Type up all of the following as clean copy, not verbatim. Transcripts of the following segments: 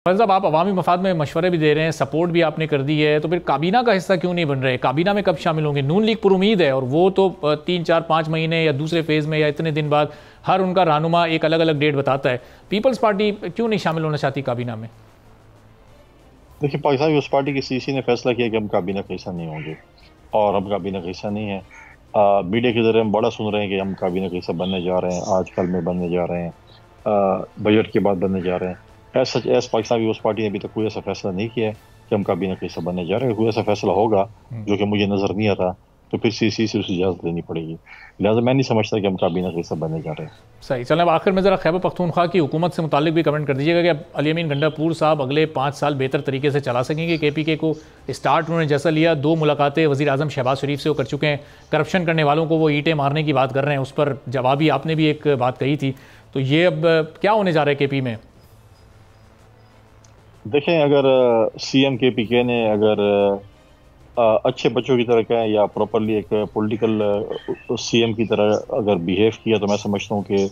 صاحب آپ عوامی مفاد میں مشورے بھی دے رہے ہیں، سپورٹ بھی آپ نے کر دی ہے، تو پھر کابینہ کا حصہ کیوں نہیں بن رہے؟ کابینہ میں کب شامل ہوں گے؟ نون لیگ پر امید ہے، اور وہ تو 3 4 5 مہینے یا دوسرے فیز میں یا اتنے دن بعد ہر ان کا رہنما ایک الگ الگ ڈیٹ بتاتا ہے۔ پیپلز پارٹی کیوں نہیں شامل ہونا چاہتی کابینہ میں؟ دیکھیے، پاکستان پیپلز پارٹی کی سی نے فیصلہ کیا کہ ہم کابینہ کا حصہ نہیں ہوں گے، اور ہم کابینہ کا حصہ نہیں ہیں۔ میڈیا کے ذریعے ہم بڑا سن رہے ہیں کہ ہم کابینہ کا حصہ بننے جا رہے ہیں، آج کل میں بننے جا رہے ہیں، بجٹ کے بعد بننے جا رہے ہیں۔ ایس پاکستان پیپلز پارٹی نے ابھی تک کوئی ایسا فیصلہ نہیں کیا ہے کہ ہم کابینہ کا حصہ بننے جا رہے ہیں۔ کوئی ایسا فیصلہ ہوگا جو کہ مجھے نظر نہیں آتا تو پھر سی سے اس اجازت لینی پڑے گی، لہٰذا میں نہیں سمجھتا کہ ہم کابینہ کا حصہ بننے جا رہے ہیں۔ صحیح، چلیں اب آخر میں ذرا خیبر پختونخوا کی حکومت سے متعلق بھی کمنٹ کر دیجیے گا کہ اب علی امین گنڈاپور صاحب اگلے 5 سال بہتر طریقے سے چلا سکیں گے؟ کے پی کے کو اسٹارٹ انہوں نے جیسا لیا، 2 ملاقاتیں وزیر اعظم شہباز شریف سے وہ کر چکے ہیں، کرپشن کرنے والوں کو وہ اینٹیں مارنے کی بات کر رہے ہیں، اس پر جوابی آپ نے بھی ایک بات کہی تھی، تو یہ اب کیا ہونے جا رہا ہے کے پی میں؟ دیکھیں، اگر سی ایم کے پی کے نے اگر اچھے بچوں کی طرح کہیں یا پراپرلی ایک پولیٹیکل سی ایم کی طرح اگر بیہیو کیا تو میں سمجھتا ہوں کہ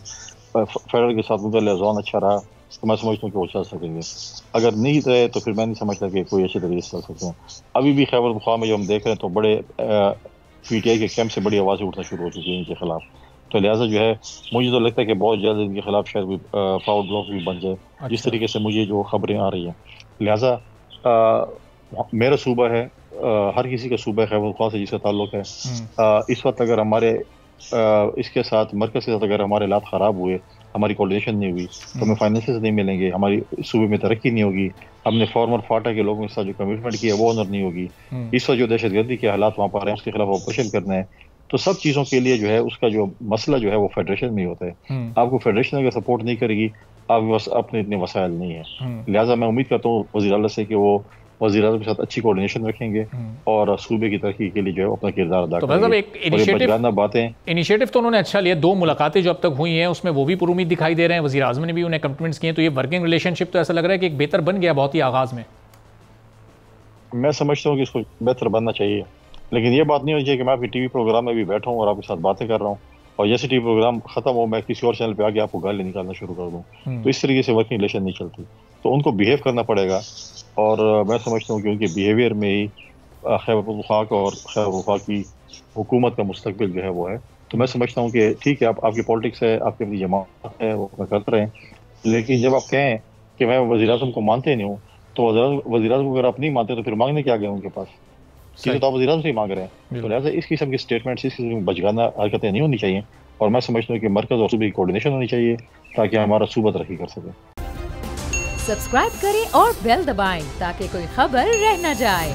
فیڈرل کے ساتھ ان کا لحاظ اچھا رہا تو میں سمجھتا ہوں کہ وہ چل سکیں گے۔ اگر نہیں رہے تو پھر میں نہیں سمجھتا کہ کوئی اچھے طریقے سے چل سکتے ہیں۔ ابھی بھی خیبر پختونخوا میں جو ہم دیکھ رہے ہیں تو بڑے پی ٹی آئی کے کیمپ سے بڑی آوازیں اٹھنا شروع ہو چکی ہیں ان کے خلاف، تو لہٰذا جو ہے مجھے تو لگتا ہے کہ بہت جلد ان کے خلاف شاید فاور بلاک بھی بن جائے، جس طریقے سے مجھے جو خبریں آ رہی ہیں۔ لہٰذا میرا صوبہ ہے، ہر کسی کا صوبہ ہے خیبر پختونخوا سے جس کا تعلق ہے، اس وقت اگر ہمارے اس کے ساتھ مرکز کے ساتھ اگر ہمارے حالات خراب ہوئے، ہماری کوارڈینیشن نہیں ہوئی تو ہمیں فائنینسز نہیں ملیں گے، ہماری صوبے میں ترقی نہیں ہوگی، ہم نے فارمر فاٹا کے لوگوں کے ساتھ جو کمٹمنٹ کی ہے وہ آنر نہیں ہوگی، اس وقت جو دہشت گردی کے حالات وہاں پر ہیں اس کے خلاف آپریشن کرنا ہے، تو سب چیزوں کے لیے جو ہے اس کا جو مسئلہ جو ہے وہ فیڈریشن میں ہی ہوتا ہے۔ آپ کو فیڈریشن اگر سپورٹ نہیں کرے گی، آپ کے پاس اپنے اتنے وسائل نہیں ہیں، لہٰذا میں امید کرتا ہوں وزیر اعلیٰ سے کہ وہ وزیر اعظم کے ساتھ اچھی کوارڈینیشن رکھیں گے اور صوبے کی ترقی کے لیے جو ہے اپنا کردار ادا کریں گے۔ انیشیٹو تو انہوں نے اچھا لیا، 2 ملاقاتیں جو اب تک ہوئی ہیں اس میں وہ بھی پر امید دکھائی دے رہے ہیں، وزیر اعظم نے بھی انہیں کمٹمنٹس کیے ہیں، تو یہ ورکنگ ریلیشن شپ تو ایسا لگ رہا ہے کہ ایک بہتر بن گیا بہت ہی آغاز میں۔ میں سمجھتا ہوں کہ اس کو بہتر بننا چاہیے، لیکن یہ بات نہیں ہونی چاہیے کہ میں آپ کے ٹی وی پروگرام میں بھی بیٹھا ہوں اور آپ کے ساتھ باتیں کر رہا ہوں اور جیسے ٹی وی پروگرام ختم ہو میں کسی اور چینل پہ آگے آپ کو گالی نکالنا شروع کر دوں، تو اس طریقے سے ورکنگ ریلیشن نہیں چلتی، تو ان کو بیہیو کرنا پڑے گا، اور میں سمجھتا ہوں کہ ان کے بیہیویئر میں ہی خیبر پختونخوا کا اور خیبر پختونخوا کی حکومت کا مستقبل جو ہے وہ ہے۔ تو میں سمجھتا ہوں کہ ٹھیک ہے، آپ کی پالیٹکس ہے، آپ کی اپنی جماعت ہے، وہ کرتے رہیں، لیکن جب آپ کہیں کہ میں وزیر اعظم کو مانتے نہیں ہوں تو وزیر اعظم کو اگر آپ نہیں مانتے تو پھر مانگنے کیا گئے ان کے پاس؟ چیزیں تو آپ وزیر اعظم سے ہی مانگ رہے ہیں، تو لہٰذا اس قسم کی اسٹیٹمنٹس، اس قسم کی بچگانہ حرکتیں نہیں ہونی چاہیے، اور میں سمجھتا ہوں کہ مرکز اور صوبے کی کوارڈینیشن ہونی چاہیے تاکہ ہمارا صوبہ ترقی کر سکے۔ سبسکرائب کریں اور بیل دبائیں تاکہ کوئی خبر رہ نہ جائے۔